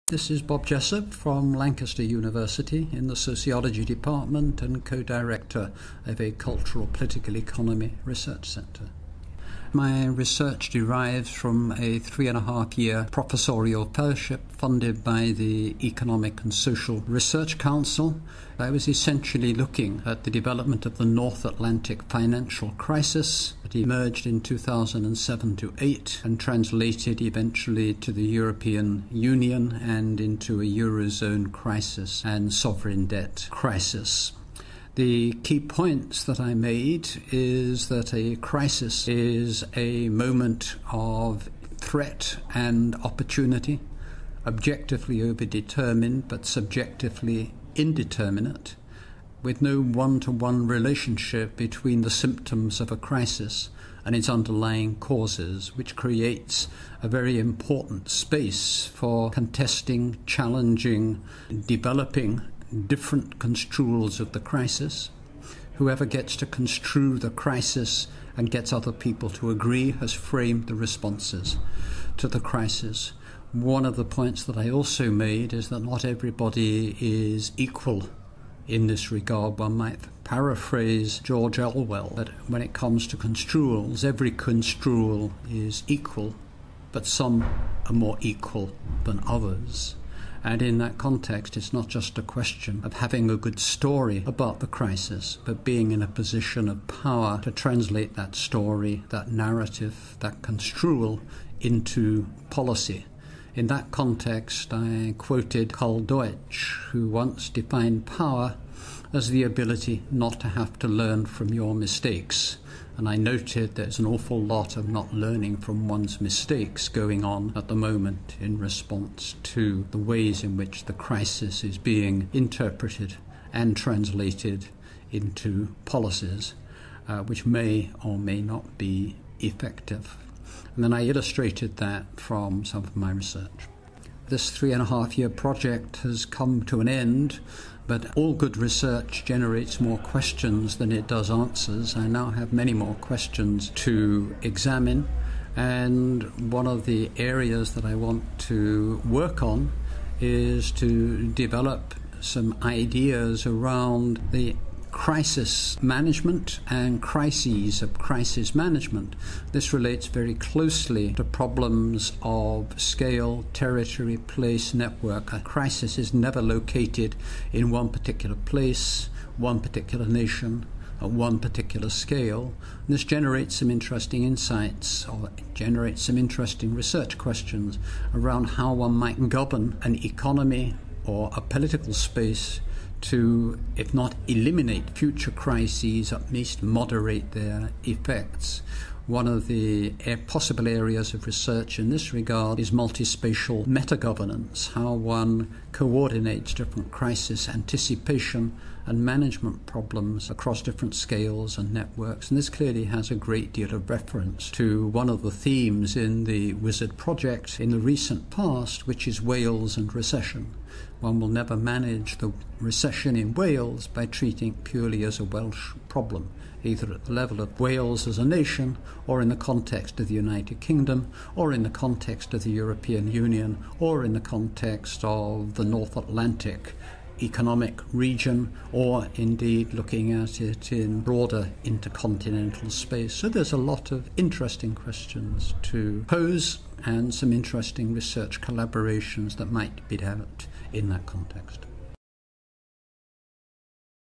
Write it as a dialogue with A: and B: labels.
A: This is Bob Jessop from Lancaster University in the Sociology Department and co-director of a Cultural Political Economy Research Centre. My research derives from a 3.5-year professorial fellowship funded by the Economic and Social Research Council. I was essentially looking at the development of the North Atlantic financial crisis that emerged in 2007-8 and translated eventually to the European Union and into a Eurozone crisis and sovereign debt crisis. The key points that I made is that a crisis is a moment of threat and opportunity, objectively overdetermined but subjectively indeterminate, with no one-to-one relationship between the symptoms of a crisis and its underlying causes, which creates a very important space for contesting, challenging, developing different construals of the crisis. Whoever gets to construe the crisis and gets other people to agree has framed the responses to the crisis. One of the points that I also made is that not everybody is equal in this regard. One might paraphrase George Orwell that when it comes to construals, every construal is equal, but some are more equal than others. And in that context, it's not just a question of having a good story about the crisis, but being in a position of power to translate that story, that narrative, that construal into policy. In that context, I quoted Karl Deutsch, who once defined power as the ability not to have to learn from your mistakes. And I noted there's an awful lot of not learning from one's mistakes going on at the moment in response to the ways in which the crisis is being interpreted and translated into policies, which may or may not be effective. And then I illustrated that from some of my research. This 3.5-year project has come to an end, but all good research generates more questions than it does answers. I now have many more questions to examine, and one of the areas that I want to work on is to develop some ideas around the crisis management and crises of crisis management. This relates very closely to problems of scale, territory, place, network. A crisis is never located in one particular place, one particular nation, at one particular scale. And this generates some interesting insights, or generates some interesting research questions around how one might govern an economy or a political space to, if not eliminate future crises, at least moderate their effects. One of the possible areas of research in this regard is multispatial meta-governance, how one coordinates different crisis anticipation and management problems across different scales and networks. And this clearly has a great deal of reference to one of the themes in the WISERD project in the recent past, which is Wales and recession. One will never manage the recession in Wales by treating it purely as a Welsh problem, either at the level of Wales as a nation, or in the context of the United Kingdom, or in the context of the European Union, or in the context of the North Atlantic economic region, or indeed looking at it in broader intercontinental space. So there's a lot of interesting questions to pose and some interesting research collaborations that might be developed in that context.